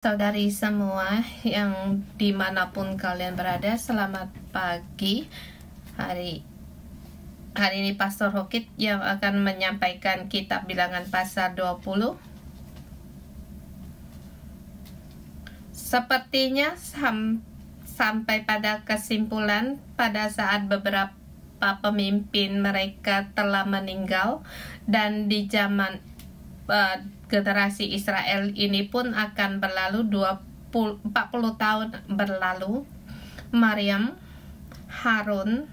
Saudari semua yang dimanapun kalian berada, selamat pagi. Hari ini Pastor Hokit yang akan menyampaikan kitab Bilangan pasal 20. Sepertinya sampai pada kesimpulan pada saat beberapa pemimpin mereka telah meninggal, dan di zaman generasi Israel ini pun akan berlalu 40 tahun berlalu. Maryam, Harun,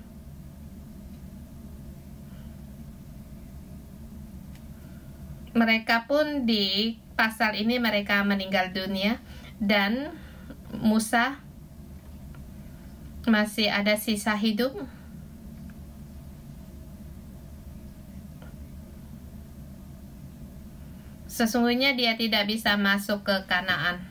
mereka pun di pasal ini mereka meninggal dunia, dan Musa masih ada sisa hidup. Sesungguhnya dia tidak bisa masuk ke Kanaan.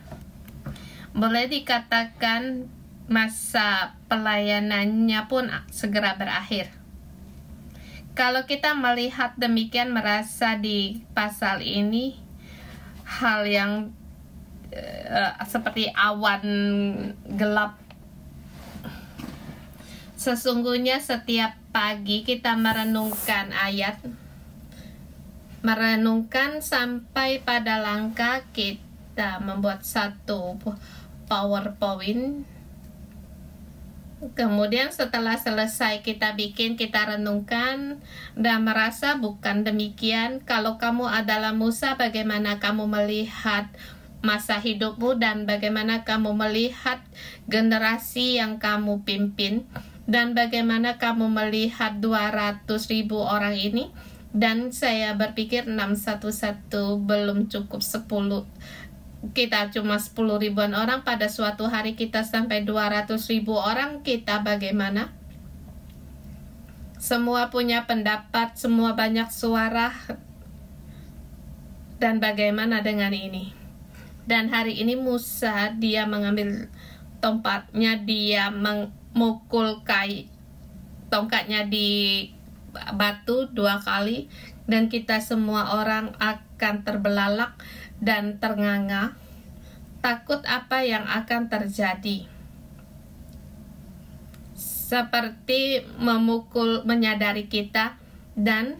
Boleh dikatakan masa pelayanannya pun segera berakhir. Kalau kita melihat demikian, merasa di pasal ini hal yang seperti awan gelap. Sesungguhnya setiap pagi kita merenungkan ayat, merenungkan sampai pada langkah kita membuat satu PowerPoint. Kemudian setelah selesai kita bikin, kita renungkan dan merasa bukan demikian. Kalau kamu adalah Musa, bagaimana kamu melihat masa hidupmu dan bagaimana kamu melihat generasi yang kamu pimpin, dan bagaimana kamu melihat 200.000 orang ini. Dan saya berpikir 611 belum cukup 10. Kita cuma 10 ribuan orang, pada suatu hari kita sampai 200.000 orang, kita bagaimana? Semua punya pendapat, semua banyak suara. Dan bagaimana dengan ini? Dan hari ini Musa, dia mengambil tongkatnya, dia memukul tongkatnya di batu 2 kali, dan kita semua orang akan terbelalak dan ternganga, takut apa yang akan terjadi. Seperti menyadari kita, dan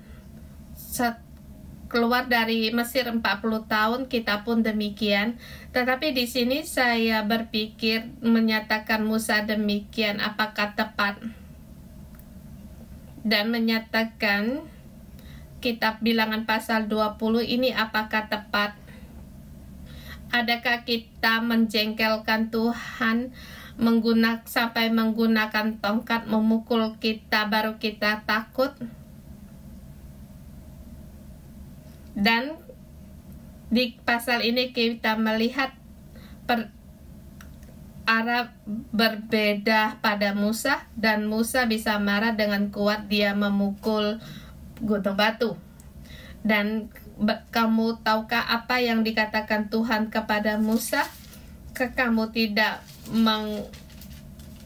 keluar dari Mesir 40 tahun, kita pun demikian. Tetapi di sini saya berpikir menyatakan Musa demikian apakah tepat? Dan menyatakan kitab Bilangan pasal 20 ini apakah tepat? Adakah kita menjengkelkan Tuhan sampai menggunakan tongkat memukul kita baru kita takut? Dan di pasal ini kita melihat arah berbeda pada Musa, dan Musa bisa marah dengan kuat, dia memukul gunung batu. Dan kamu tahukah apa yang dikatakan Tuhan kepada Musa? Kamu tidak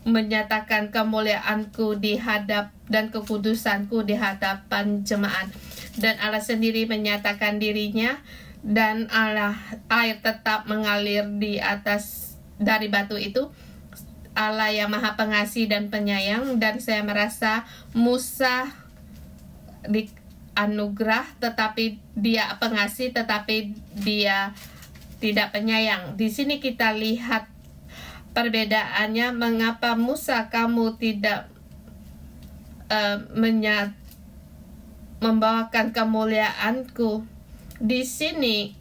menyatakan kemuliaanku dan kekudusanku di hadapan jemaat. Dan Allah sendiri menyatakan dirinya, dan air tetap mengalir di atas dari batu itu. Allah yang maha pengasih dan penyayang. Dan saya merasa Musa di anugerah, tetapi dia pengasih, tetapi dia tidak penyayang. Di sini kita lihat perbedaannya. Mengapa Musa kamu tidak membawakan kemuliaanku? Di sini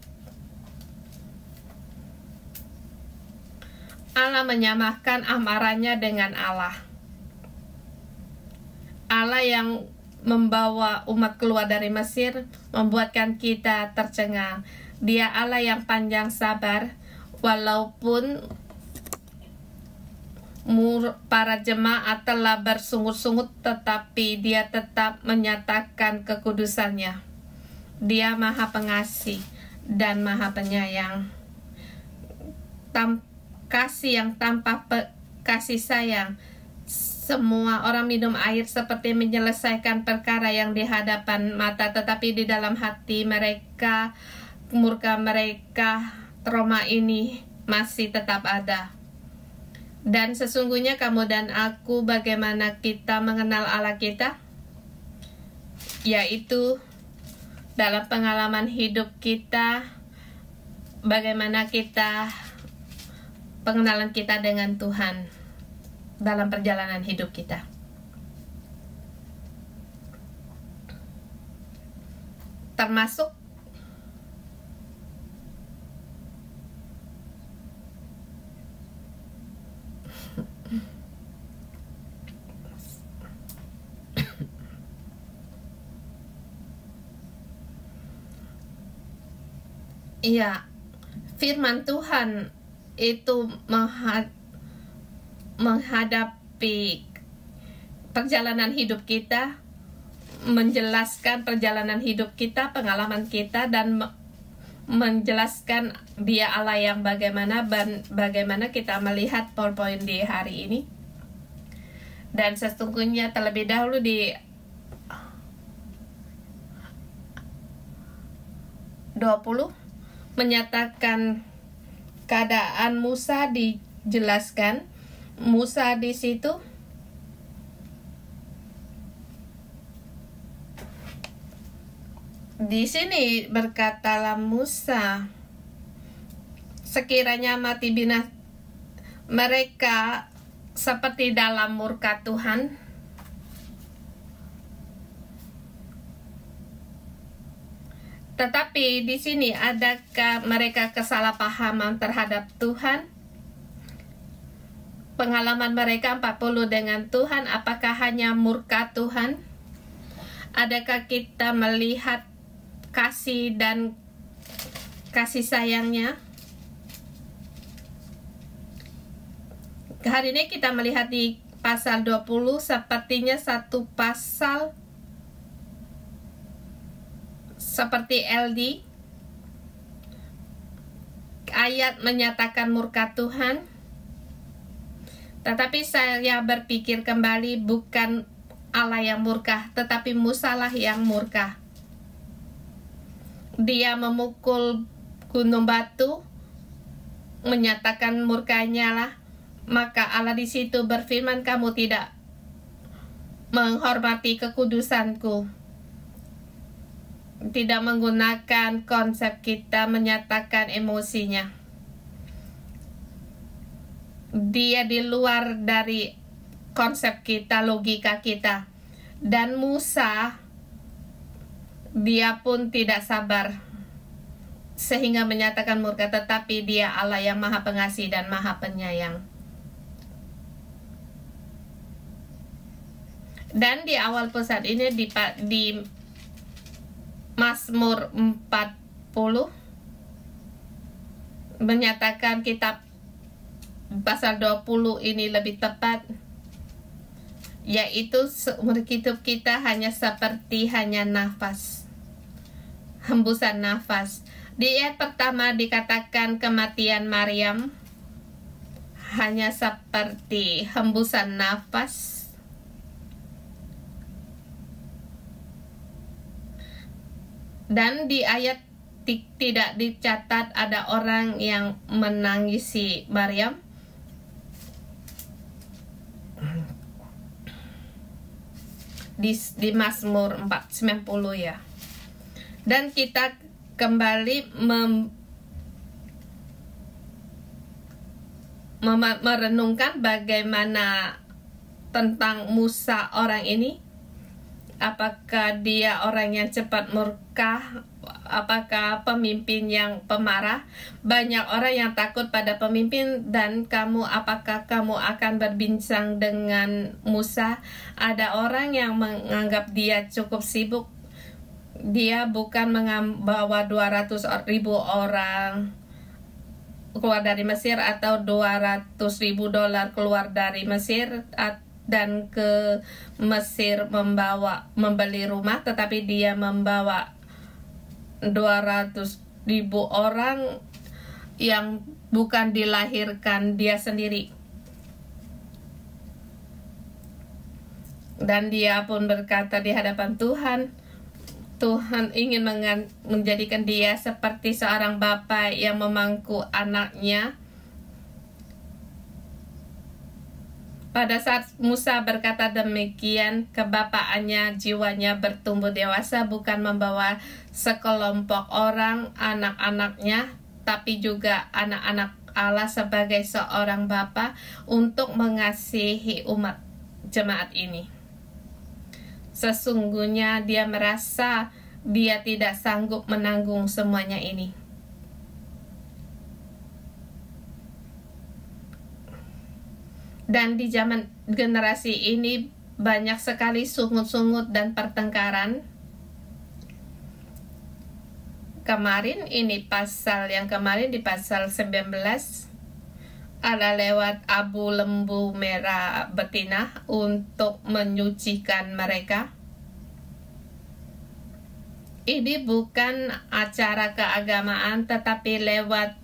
Allah menyamakan amarahnya dengan Allah. Allah yang membawa umat keluar dari Mesir, membuatkan kita tercengang. Dia Allah yang panjang sabar, walaupun para jemaat telah bersungut-sungut, tetapi dia tetap menyatakan kekudusannya. Dia maha pengasih dan maha penyayang. Kasih yang tanpa kasih sayang. Semua orang minum air seperti menyelesaikan perkara yang di hadapan mata, tetapi di dalam hati mereka, murka mereka, trauma ini masih tetap ada. Dan sesungguhnya kamu dan aku, bagaimana kita mengenal Allah kita, yaitu dalam pengalaman hidup kita, bagaimana kita pengenalan kita dengan Tuhan dalam perjalanan hidup kita. Termasuk iya, firman Tuhan itu menghadapi perjalanan hidup kita, menjelaskan perjalanan hidup kita, pengalaman kita, dan menjelaskan Dia Allah yang bagaimana kita melihat PowerPoint di hari ini. Dan sesungguhnya terlebih dahulu di 20 menyatakan keadaan Musa, dijelaskan Musa di situ di sini berkatalah Musa, sekiranya mati binasa mereka seperti dalam murka Tuhan, tetapi di sini adakah mereka kesalahpahaman terhadap Tuhan? Pengalaman mereka 40 dengan Tuhan, apakah hanya murka Tuhan? Adakah kita melihat kasih dan kasih sayangnya? Hari ini kita melihat di pasal 20, sepertinya satu pasal seperti LD, ayat menyatakan murka Tuhan, tetapi saya berpikir kembali, bukan Allah yang murka, tetapi Musa lah yang murka. Dia memukul gunung batu, menyatakan murkanya lah. Maka Allah di situ berfirman, kamu tidak menghormati kekudusanku. Tidak menggunakan konsep kita, menyatakan emosinya. Dia di luar dari konsep kita, logika kita. Dan Musa, dia pun tidak sabar sehingga menyatakan murka, tetapi Dia Allah yang Maha Pengasih dan Maha Penyayang. Dan di awal pusat ini di Mazmur 40 menyatakan kitab pasal 20 ini lebih tepat, yaitu seumur hidup kita hanya nafas, hembusan nafas. Di ayat pertama dikatakan kematian Maryam hanya seperti hembusan nafas. Dan di ayat tidak dicatat ada orang yang menangisi Maryam. Di Mazmur 490 ya. Dan kita kembali merenungkan bagaimana tentang Musa orang ini. Apakah dia orang yang cepat murka? Apakah pemimpin yang pemarah? Banyak orang yang takut pada pemimpin. Dan apakah kamu akan berbincang dengan Musa? Ada orang yang menganggap dia cukup sibuk. Dia bukan membawa 200.000 orang keluar dari Mesir, atau $200.000 keluar dari Mesir dan ke Mesir membeli rumah, tetapi dia membawa 200.000 orang yang bukan dilahirkan dia sendiri. Dan dia pun berkata di hadapan Tuhan, Tuhan ingin menjadikan dia seperti seorang bapa yang memangku anaknya Pada saat Musa berkata demikian, kebapaannya jiwanya bertumbuh dewasa bukan membawa sekelompok orang, anak-anaknya, tapi juga anak-anak Allah sebagai seorang bapa untuk mengasihi umat jemaat ini. Sesungguhnya dia merasa dia tidak sanggup menanggung semuanya ini. Dan di zaman generasi ini banyak sekali sungut-sungut dan pertengkaran. Kemarin ini pasal yang kemarin di pasal 19 ada lewat abu lembu merah betina untuk menyucikan mereka. Ini bukan acara keagamaan, tetapi lewat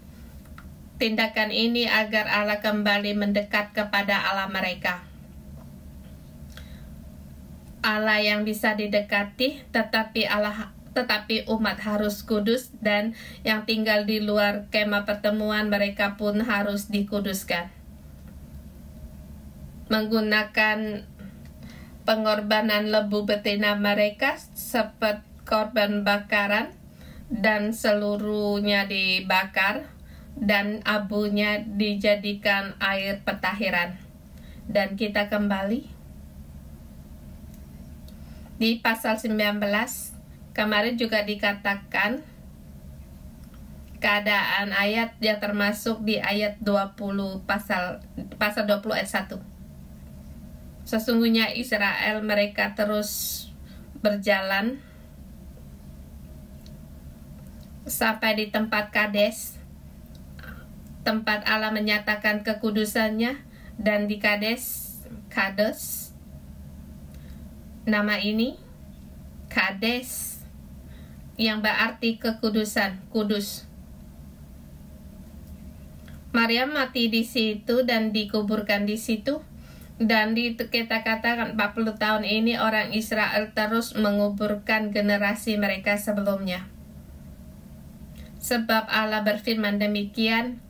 tindakan ini agar Allah kembali mendekat kepada Allah mereka. Allah yang bisa didekati, tetapi umat harus kudus, dan yang tinggal di luar kemah pertemuan mereka pun harus dikuduskan. Menggunakan pengorbanan lembu betina mereka seperti korban bakaran, dan seluruhnya dibakar, dan abunya dijadikan air petahiran. Dan kita kembali di pasal 19. Kemarin juga dikatakan keadaan ayat yang termasuk di ayat 20 pasal 20 ayat 1. Sesungguhnya Israel mereka terus berjalan sampai di tempat Kades, tempat Allah menyatakan kekudusannya, dan di Kades, nama ini Kades yang berarti kekudusan, kudus. Maryam mati di situ dan dikuburkan di situ, dan kita katakan 40 tahun ini orang Israel terus menguburkan generasi mereka sebelumnya. Sebab Allah berfirman demikian,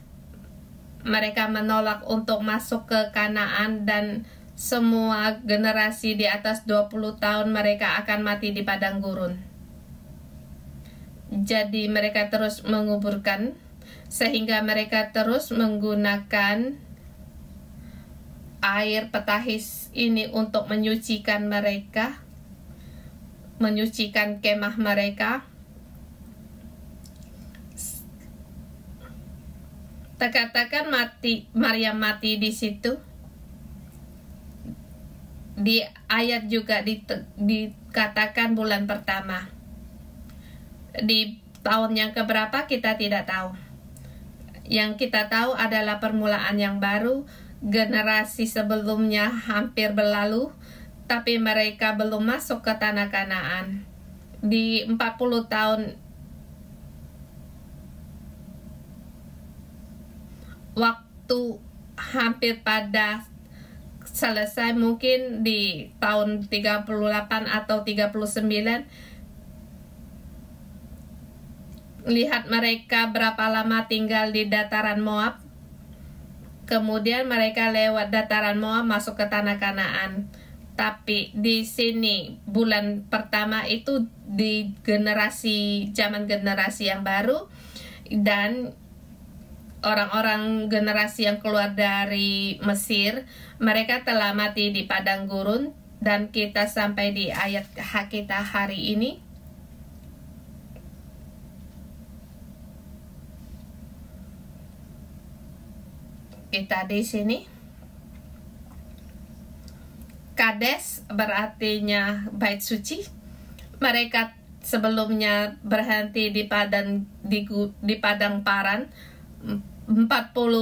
mereka menolak untuk masuk ke Kanaan, dan semua generasi di atas 20 tahun mereka akan mati di padang gurun. Jadi mereka terus menguburkan, sehingga mereka terus menggunakan air petahis ini untuk menyucikan mereka, menyucikan kemah mereka. Terkatakan Maryam mati di situ. Di ayat juga dikatakan bulan pertama. Di tahun yang keberapa kita tidak tahu. Yang kita tahu adalah permulaan yang baru. Generasi sebelumnya hampir berlalu, tapi mereka belum masuk ke tanah Kanaan. Di 40 tahun waktu hampir pada selesai, mungkin di tahun 38 atau 39. Lihat mereka berapa lama tinggal di dataran Moab. Kemudian mereka lewat dataran Moab masuk ke tanah Kanaan. Tapi di sini bulan pertama itu di zaman generasi yang baru, dan orang-orang generasi yang keluar dari Mesir, mereka telah mati di padang gurun. Dan kita sampai di ayat kita hari ini. Kita di sini. Kades berartinya bait suci. Mereka sebelumnya berhenti di padang Paran. 40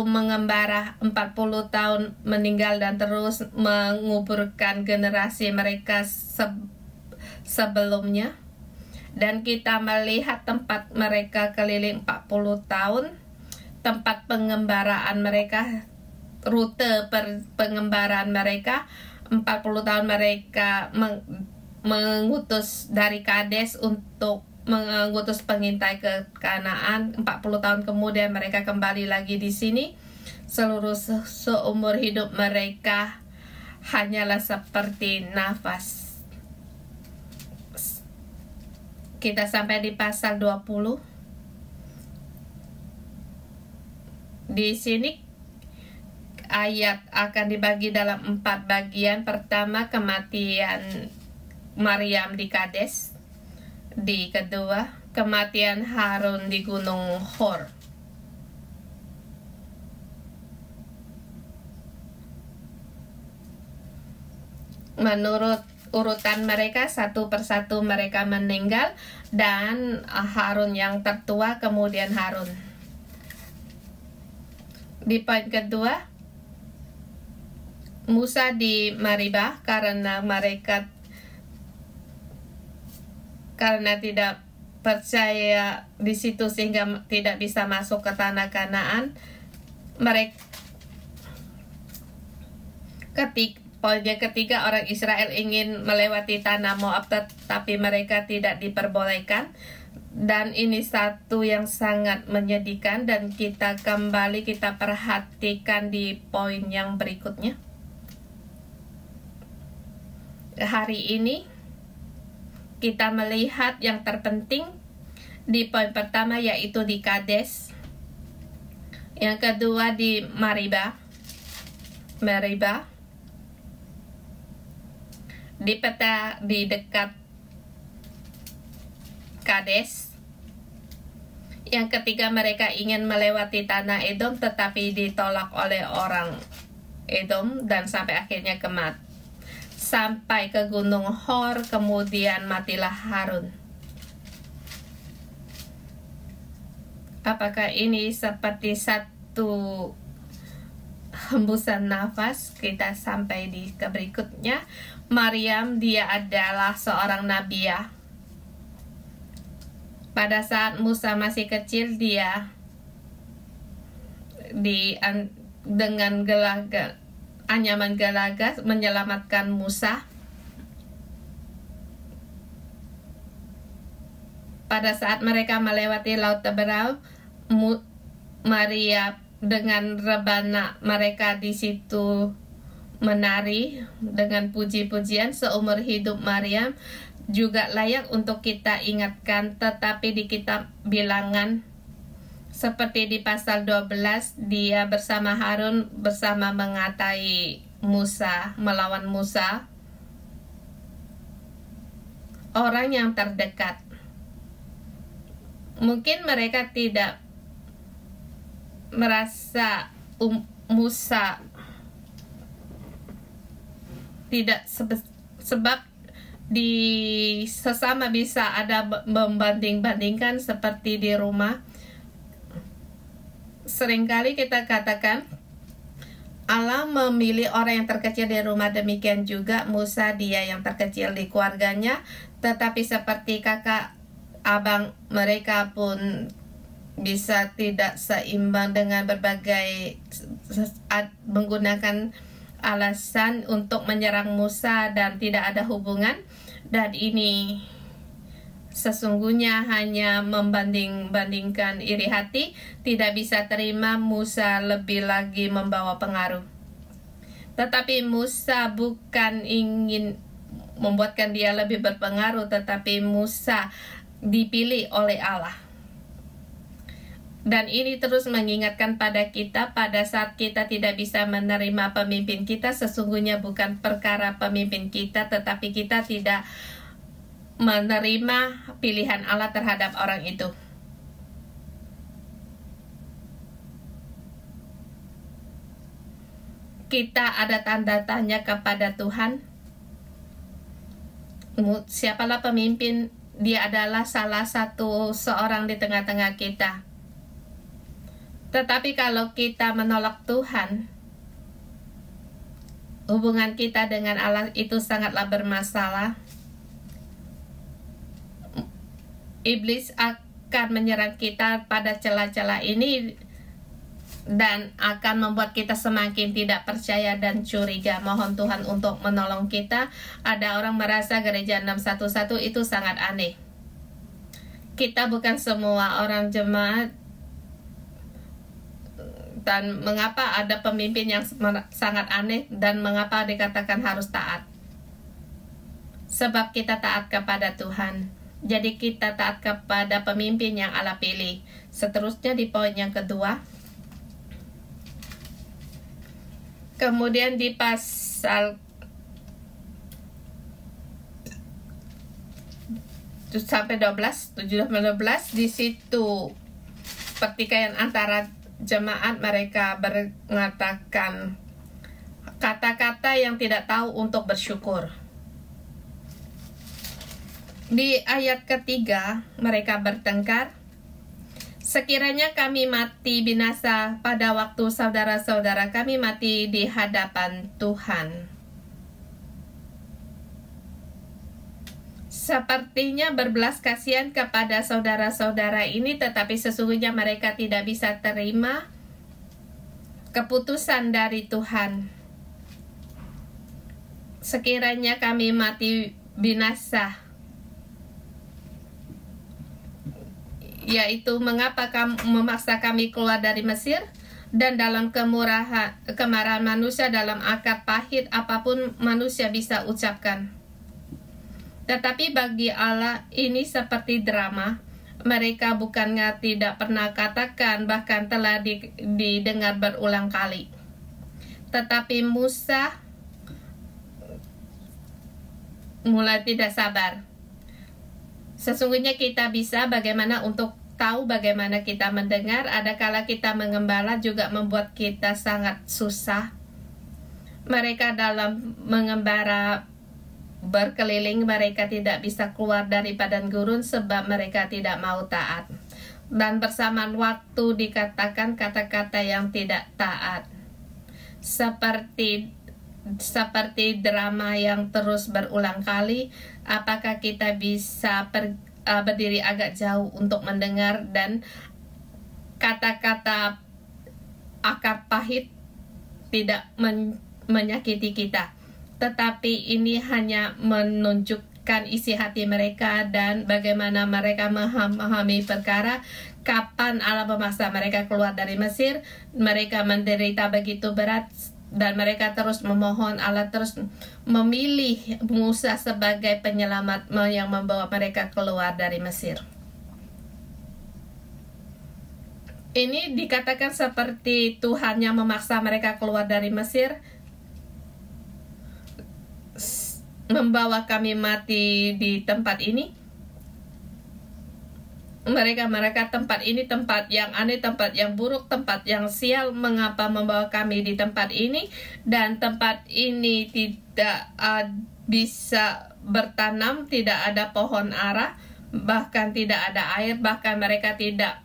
mengembara, 40 tahun meninggal, dan terus menguburkan generasi mereka sebelumnya. Dan kita melihat tempat mereka keliling 40 tahun, tempat pengembaraan mereka, rute pengembaraan mereka. 40 tahun mereka mengutus dari Kades untuk mengutus pengintai ke Kanaan. 40 tahun kemudian mereka kembali lagi di sini. Seluruh seumur hidup mereka hanyalah seperti nafas. Kita sampai di pasal 20. Di sini ayat akan dibagi dalam 4 bagian. Pertama, kematian Maryam di Kades. Di kedua, kematian Harun di Gunung Hor. Menurut urutan mereka, satu persatu mereka meninggal, dan Harun yang tertua, kemudian Harun. Di poin kedua, Musa di Meribah karena tidak percaya di situ sehingga tidak bisa masuk ke tanah Kanaan. Poin yang ketiga, orang Israel ingin melewati tanah Moab tetapi mereka tidak diperbolehkan. Dan ini satu yang sangat menyedihkan, dan kita perhatikan di poin yang berikutnya. Hari ini kita melihat yang terpenting di poin pertama, yaitu di Kades. Yang kedua di Meribah. Di peta di dekat Kades. Yang ketiga, mereka ingin melewati tanah Edom tetapi ditolak oleh orang Edom, dan sampai akhirnya sampai ke Gunung Hor, kemudian matilah Harun. Apakah ini seperti satu hembusan nafas? Kita sampai di berikutnya. Maryam, dia adalah seorang nabiah. Pada saat Musa masih kecil, dia dengan anyaman gelagat menyelamatkan Musa. Pada saat mereka melewati Laut Teberau, Maria dengan rebana mereka di situ menari dengan puji-pujian. Seumur hidup Maryam juga layak untuk kita ingatkan, tetapi di kitab Bilangan seperti di pasal 12, dia bersama Harun bersama mengatai Musa, melawan Musa, orang yang terdekat. Mungkin mereka tidak merasa Musa tidak sebab di sesama bisa ada membanding-bandingkan seperti di rumah. Seringkali kita katakan Allah memilih orang yang terkecil di rumah, demikian juga Musa, dia yang terkecil di keluarganya, tetapi seperti kakak abang mereka pun bisa tidak seimbang dengan berbagai menggunakan alasan untuk menyerang Musa dan tidak ada hubungan. Dan ini sesungguhnya hanya membanding-bandingkan iri hati, tidak bisa terima Musa lebih lagi membawa pengaruh. Tetapi Musa bukan ingin membuatkan dia lebih berpengaruh, tetapi Musa dipilih oleh Allah. Dan ini terus mengingatkan pada kita, pada saat kita tidak bisa menerima pemimpin kita, sesungguhnya bukan perkara pemimpin kita, tetapi kita tidak menerima pilihan Allah terhadap orang itu. Kita ada tanda tanya kepada Tuhan. Siapalah pemimpin? Dia adalah salah satu seorang di tengah-tengah kita. Tetapi kalau kita menolak Tuhan, hubungan kita dengan Allah itu sangatlah bermasalah. Iblis akan menyerang kita pada celah-celah ini dan akan membuat kita semakin tidak percaya dan curiga. Mohon Tuhan untuk menolong kita. Ada orang merasa gereja 611 itu sangat aneh. Kita bukan semua orang jemaat Dan mengapa ada pemimpin yang sangat aneh dan mengapa dikatakan harus taat? Sebab kita taat kepada Tuhan. Jadi kita taat kepada pemimpin yang Allah pilih. Seterusnya di poin yang kedua. Kemudian di pasal 7-12 di situ pertikaian antara jemaat, mereka mengatakan kata-kata yang tidak tahu untuk bersyukur. Di ayat ketiga mereka bertengkar, sekiranya kami mati binasa pada waktu saudara-saudara kami mati di hadapan Tuhan. Sepertinya berbelas kasihan kepada saudara-saudara ini, tetapi sesungguhnya mereka tidak bisa terima keputusan dari Tuhan. Sekiranya kami mati binasa, yaitu mengapa kamu memaksa kami keluar dari Mesir, dan dalam kemarahan manusia, dalam akar pahit apapun manusia bisa ucapkan. Tetapi bagi Allah ini seperti drama. Mereka bukannya tidak pernah katakan, bahkan telah didengar berulang kali. Tetapi Musa mulai tidak sabar. Sesungguhnya kita bisa bagaimana untuk tahu bagaimana kita mendengar. Adakala kita mengembala juga membuat kita sangat susah. Mereka dalam mengembara berkeliling, mereka tidak bisa keluar dari padang gurun sebab mereka tidak mau taat. Dan bersamaan waktu dikatakan kata-kata yang tidak taat. Seperti drama yang terus berulang kali. Apakah kita bisa berdiri agak jauh untuk mendengar, dan kata-kata akar pahit tidak menyakiti kita, tetapi ini hanya menunjukkan isi hati mereka dan bagaimana mereka memahami perkara. Kapan Allah memaksa mereka keluar dari Mesir, mereka menderita begitu berat, dan mereka terus memohon. Allah terus memilih Musa sebagai penyelamat yang membawa mereka keluar dari Mesir. Ini dikatakan seperti Tuhan yang memaksa mereka keluar dari Mesir, membawa kami mati di tempat ini. Mereka tempat ini tempat yang aneh, tempat yang buruk, tempat yang sial. Mengapa membawa kami di tempat ini? Dan tempat ini tidak bisa bertanam, tidak ada pohon ara, bahkan tidak ada air, bahkan mereka tidak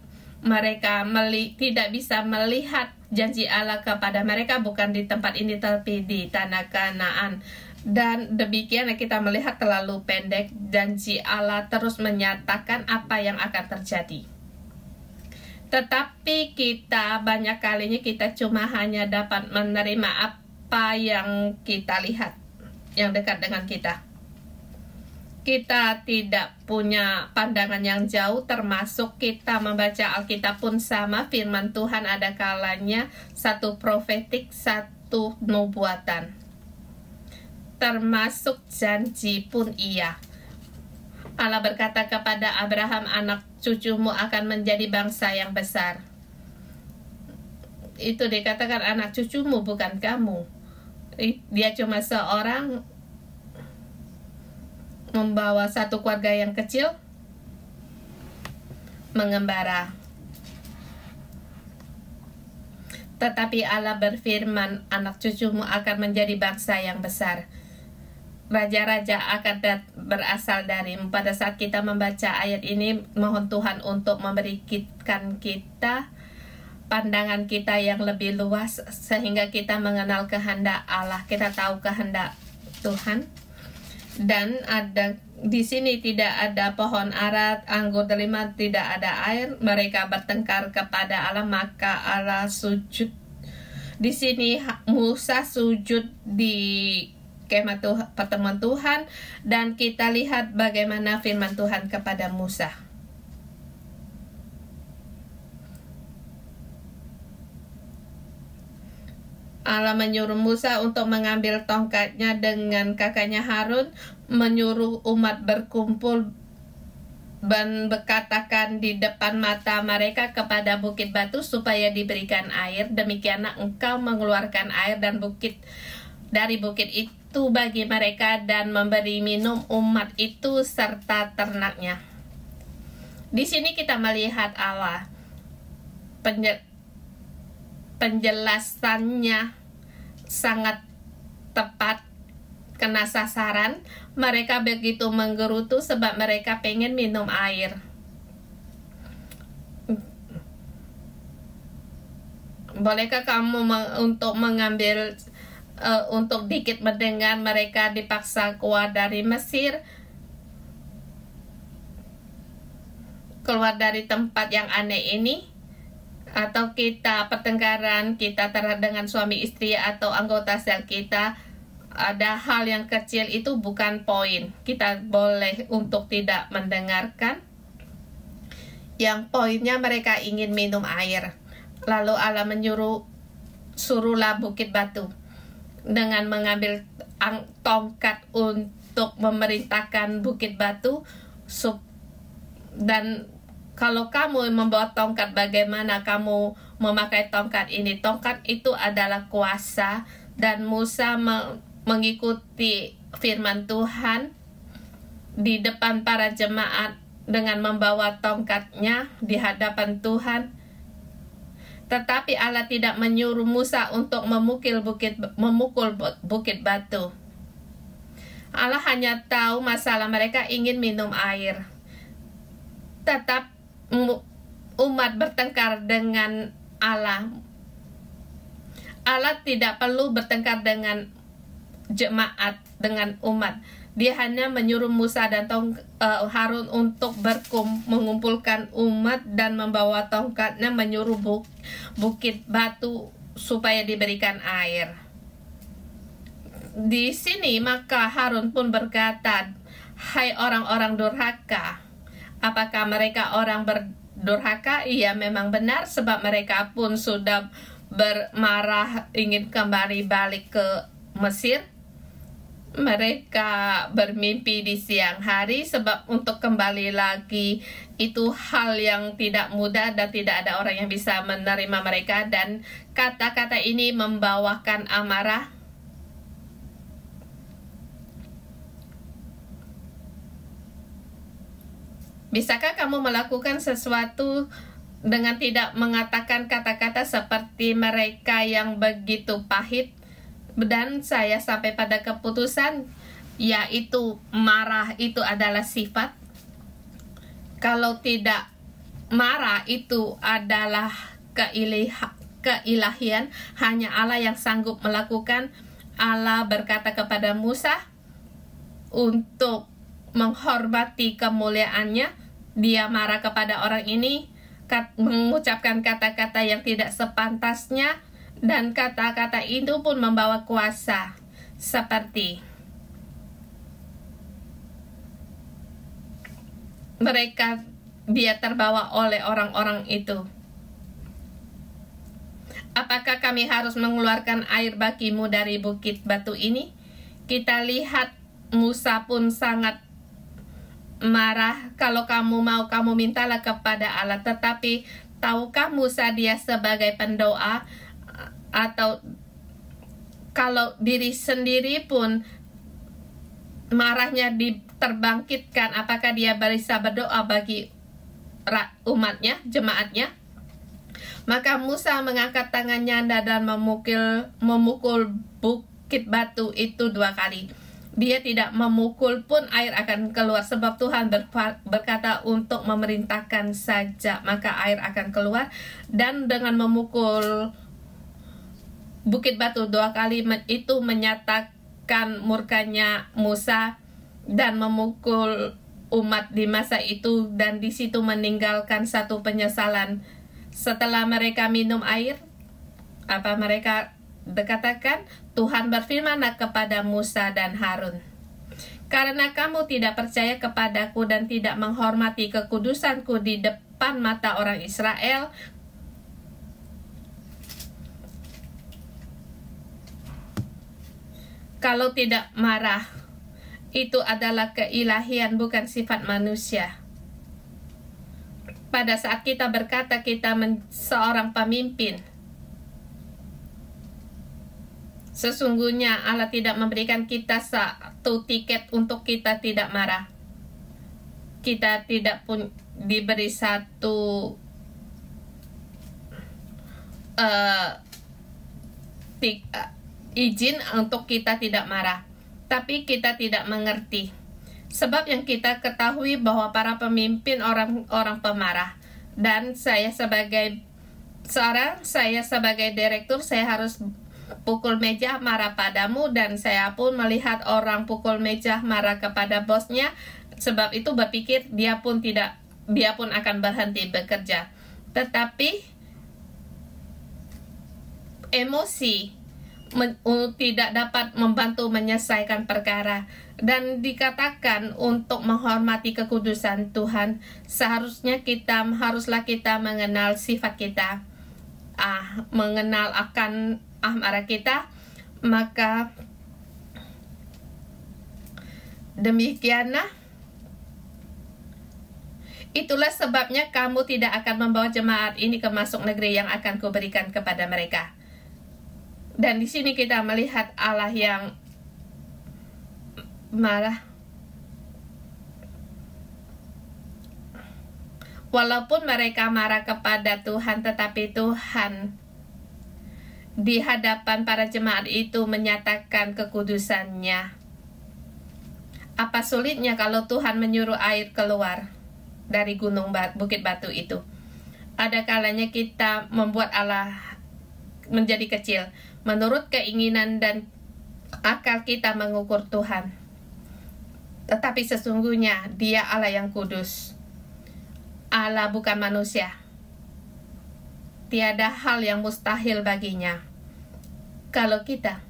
bisa melihat janji Allah kepada mereka, bukan di tempat ini tapi di tanah Kanaan. Dan demikian kita melihat terlalu pendek janji Allah terus menyatakan apa yang akan terjadi. Tetapi kita banyak kalinya kita cuma hanya dapat menerima apa yang kita lihat, yang dekat dengan kita. Kita tidak punya pandangan yang jauh, termasuk kita membaca Alkitab pun sama. Firman Tuhan ada kalanya satu profetik, satu nubuatan. Termasuk janji pun iya. Allah berkata kepada Abraham, anak cucumu akan menjadi bangsa yang besar. Itu dikatakan anak cucumu, bukan kamu. Dia cuma seorang membawa satu keluarga yang kecil mengembara. Tetapi Allah berfirman, anak cucumu akan menjadi bangsa yang besar. Raja-raja akan berasal darimu. Pada saat kita membaca ayat ini, mohon Tuhan untuk memberikan kita pandangan kita yang lebih luas, sehingga kita mengenal kehendak Allah. Kita tahu kehendak Tuhan. Dan di sini tidak ada pohon ara, anggur delima, tidak ada air. Mereka bertengkar kepada Allah, maka Allah sujud. Di sini Musa sujud di kemah pertemuan Tuhan, dan kita lihat bagaimana firman Tuhan kepada Musa. 7 Allah menyuruh Musa untuk mengambil tongkatnya dengan kakaknya Harun, menyuruh umat berkumpul dan berkatakan di depan mata mereka kepada bukit batu supaya diberikan air. Demikianlah engkau mengeluarkan air dan dari bukit itu bagi mereka dan memberi minum umat itu serta ternaknya. Di sini kita melihat Allah penjelasannya sangat tepat, kena sasaran. Mereka begitu menggerutu sebab mereka pengen minum air. Bolehkah kamu untuk mengambil untuk dikit mendengar mereka dipaksa keluar dari Mesir, keluar dari tempat yang aneh ini? Atau kita pertengkaran kita terhadap dengan suami istri atau anggota sel kita, ada hal yang kecil itu bukan poin. Kita boleh untuk tidak mendengarkan. Yang poinnya mereka ingin minum air. Lalu Allah suruhlah bukit batu dengan mengambil tongkat untuk memerintahkan bukit batu. Dan kalau kamu membawa tongkat, bagaimana kamu memakai tongkat ini? Tongkat itu adalah kuasa, dan Musa mengikuti firman Tuhan di depan para jemaat dengan membawa tongkatnya di hadapan Tuhan. Tetapi Allah tidak menyuruh Musa untuk memukul bukit batu. Allah hanya tahu masalah mereka ingin minum air. Tetap umat bertengkar dengan Allah. Allah tidak perlu bertengkar dengan jemaat, dengan umat. Dia hanya menyuruh Musa dan Harun untuk mengumpulkan umat dan membawa tongkatnya, menyuruh bukit batu supaya diberikan air. Di sini maka Harun pun berkata, "Hai orang-orang durhaka, apakah mereka orang berdurhaka?" Iya, memang benar, sebab mereka pun sudah bermarah ingin kembali balik ke Mesir. Mereka bermimpi di siang hari, sebab untuk kembali lagi itu hal yang tidak mudah dan tidak ada orang yang bisa menerima mereka. Dan kata-kata ini membawakan amarah. Bisakah kamu melakukan sesuatu dengan tidak mengatakan kata-kata seperti mereka yang begitu pahit? Dan saya sampai pada keputusan, yaitu marah itu adalah sifat. Kalau tidak marah itu adalah keilahian, hanya Allah yang sanggup melakukan. Allah berkata kepada Musa untuk menghormati kemuliaannya. Dia marah kepada orang ini, mengucapkan kata-kata yang tidak sepantasnya, dan kata-kata itu pun membawa kuasa, seperti dia terbawa oleh orang-orang itu. Apakah kami harus mengeluarkan air bagimu dari bukit batu ini? Kita lihat Musa pun sangat marah. Kalau kamu mau, kamu mintalah kepada Allah. Tetapi tahukah Musa dia sebagai pendoa? Atau kalau diri sendiri pun marahnya diterbangkitkan, apakah dia bisa berdoa bagi umatnya, jemaatnya? Maka Musa mengangkat tangannya dan memukul bukit batu itu 2 kali. Dia tidak memukul pun, air akan keluar, sebab Tuhan berkata untuk memerintahkan saja, maka air akan keluar. Dan dengan memukul bukit batu 2 kali itu menyatakan murkanya Musa dan memukul umat di masa itu, dan di situ meninggalkan satu penyesalan. Setelah mereka minum air, apa mereka dikatakan? Tuhan berfirman kepada Musa dan Harun, "Karena kamu tidak percaya kepadaku dan tidak menghormati kekudusanku di depan mata orang Israel, Kalau tidak marah, itu adalah keilahian, bukan sifat manusia. Pada saat kita berkata kita seorang pemimpin, sesungguhnya Allah tidak memberikan kita satu tiket untuk kita tidak marah. Kita tidak pun diberi satu izin untuk kita tidak marah, tapi kita tidak mengerti. Sebab yang kita ketahui bahwa para pemimpin orang pemarah, dan saya sebagai direktur, saya harus pukul meja marah padamu, dan saya pun melihat orang pukul meja marah kepada bosnya. Sebab itu berpikir dia pun akan berhenti bekerja. Tetapi emosi tidak dapat membantu menyelesaikan perkara, dan dikatakan untuk menghormati kekudusan Tuhan haruslah kita mengenal sifat kita, mengenal akan marah kita. Maka demikianlah, itulah sebabnya kamu tidak akan membawa jemaat ini ke masuk negeri yang akan kuberikan kepada mereka. Dan di sini kita melihat Allah yang marah. Walaupun mereka marah kepada Tuhan, tetapi Tuhan di hadapan para jemaat itu menyatakan kekudusannya. Apa sulitnya kalau Tuhan menyuruh air keluar dari bukit batu itu? Ada kalanya kita membuat Allah menjadi kecil menurut keinginan dan akal kita mengukur Tuhan. Tetapi sesungguhnya Dia Allah yang kudus. Allah bukan manusia. Tiada hal yang mustahil baginya. Kalau kita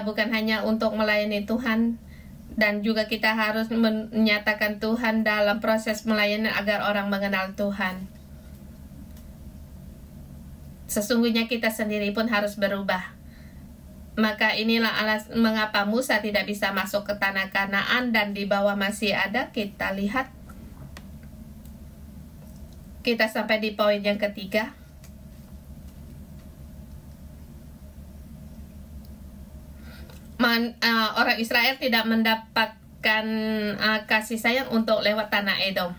bukan hanya untuk melayani Tuhan, dan juga kita harus menyatakan Tuhan dalam proses melayani agar orang mengenal Tuhan. Sesungguhnya kita sendiri pun harus berubah. Maka inilah alasan mengapa Musa tidak bisa masuk ke tanah Kanaan dan di bawah masih ada. Kita lihat. Kita sampai di poin yang ketiga. Orang Israel tidak mendapatkan kasih sayang untuk lewat tanah Edom.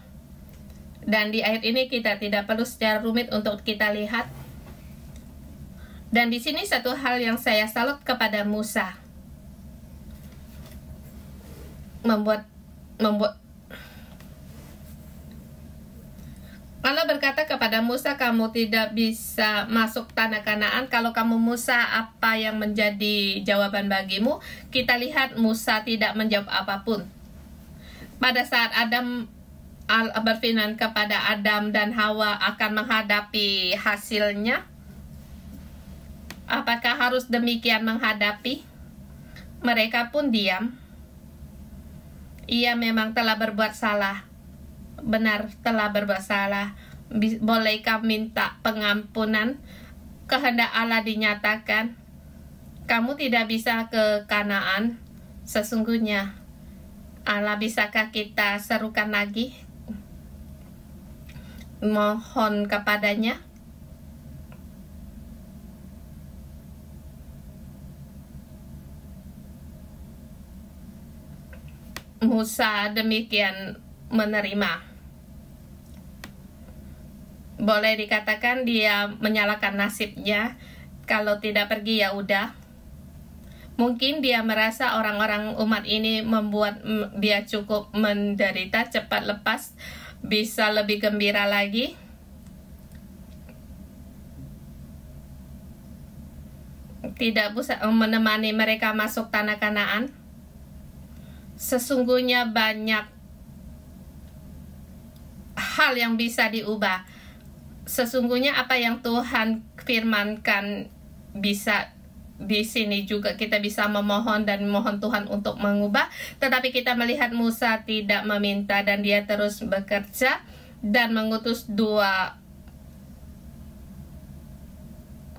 Dan di ayat ini kita tidak perlu secara rumit untuk kita lihat. Dan di sini satu hal yang saya salut kepada Musa, membuat Allah berkata kepada Musa, kamu tidak bisa masuk tanah Kanaan. Kalau kamu Musa, apa yang menjadi jawaban bagimu? Kita lihat Musa tidak menjawab apapun. Pada saat Adam berfirman kepada Adam dan Hawa akan menghadapi hasilnya, apakah harus demikian menghadapi? Mereka pun diam. Ia memang telah berbuat salah. Benar, telah berbuat salah. Bolehkah minta pengampunan? Kehendak Allah dinyatakan. Kamu tidak bisa ke Kanaan. Sesungguhnya Allah, bisakah kita serukan lagi? Mohon kepadanya. Musa demikian menerima. Boleh dikatakan dia menyalahkan nasibnya. Kalau tidak pergi ya udah. Mungkin dia merasa orang-orang umat ini membuat dia cukup menderita, cepat lepas, bisa lebih gembira lagi. Tidak bisa menemani mereka masuk tanah Kanaan. Sesungguhnya banyak hal yang bisa diubah. Sesungguhnya apa yang Tuhan firmankan bisa di sini juga kita bisa memohon dan memohon Tuhan untuk mengubah. Tetapi kita melihat Musa tidak meminta dan dia terus bekerja dan mengutus 2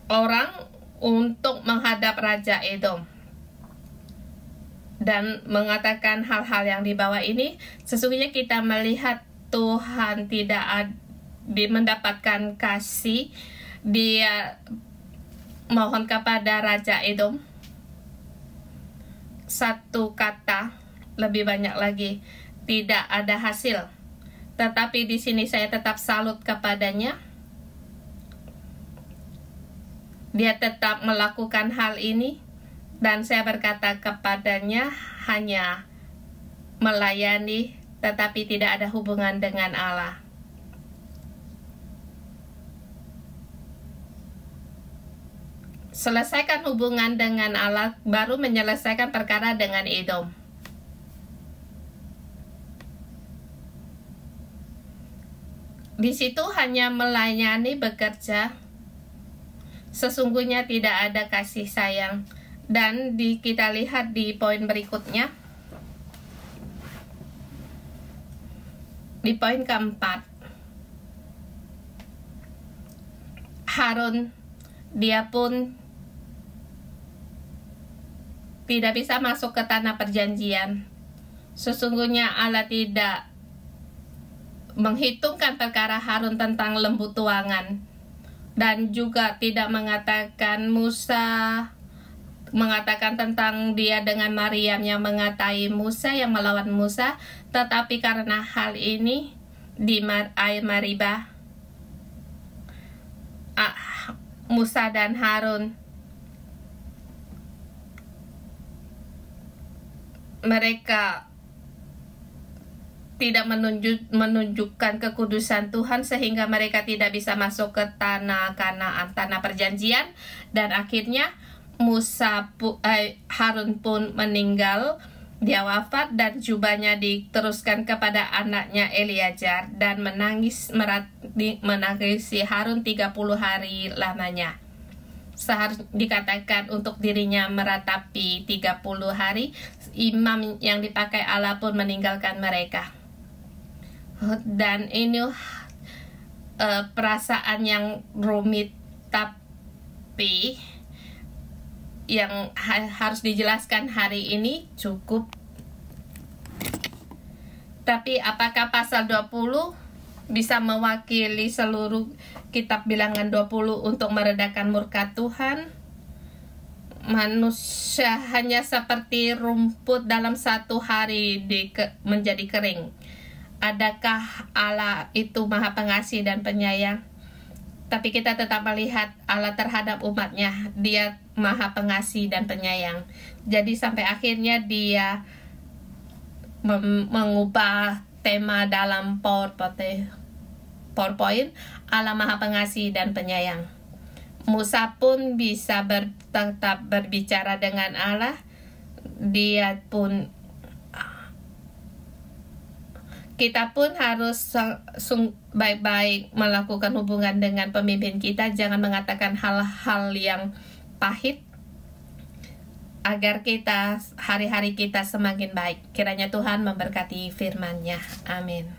orang untuk menghadap Raja Edom. dan mengatakan hal-hal yang di bawah ini, sesungguhnya kita melihat Tuhan tidak mendapatkan kasih. Dia mohon kepada Raja Edom satu kata, lebih banyak lagi, tidak ada hasil. Tetapi di sini saya tetap salut kepadanya. Dia tetap melakukan hal ini, dan saya berkata kepadanya, hanya melayani, tetapi tidak ada hubungan dengan Allah. Selesaikan hubungan dengan Allah, baru menyelesaikan perkara dengan Edom. Di situ hanya melayani, bekerja. Sesungguhnya tidak ada kasih sayang. Dan kita lihat di poin berikutnya. Di poin keempat, Harun, dia pun tidak bisa masuk ke tanah perjanjian. Sesungguhnya Allah tidak menghitungkan perkara Harun tentang lembu tuangan, dan juga tidak mengatakan Musa, mengatakan tentang dia dengan Maryam yang mengatai Musa, yang melawan Musa. Tetapi karena hal ini di air Maribah, Musa dan Harun, mereka tidak menunjukkan kekudusan Tuhan, sehingga mereka tidak bisa masuk ke tanah Kanaan, tanah perjanjian. Dan akhirnya Harun pun meninggal, dia wafat, dan jubahnya diteruskan kepada anaknya Eleazar, dan menangisi Harun 30 hari lamanya. Seharusnya dikatakan untuk dirinya meratapi 30 hari, imam yang dipakai Allah pun meninggalkan mereka. Dan ini perasaan yang rumit, tapi yang harus dijelaskan hari ini cukup. Tapi apakah pasal 20 bisa mewakili seluruh kitab Bilangan 20 untuk meredakan murka Tuhan? Manusia hanya seperti rumput dalam satu hari menjadi kering. Adakah Allah itu Maha Pengasih dan Penyayang? Tapi kita tetap melihat Allah terhadap umatnya, dia Maha Pengasih dan Penyayang. Jadi sampai akhirnya dia mengubah tema dalam PowerPoint, Allah Maha Pengasih dan Penyayang. Musa pun bisa tetap berbicara dengan Allah. Dia pun, kita pun harus baik-baik melakukan hubungan dengan pemimpin kita. Jangan mengatakan hal-hal yang pahit, agar hari-hari kita semakin baik. Kiranya Tuhan memberkati firman-Nya. Amin.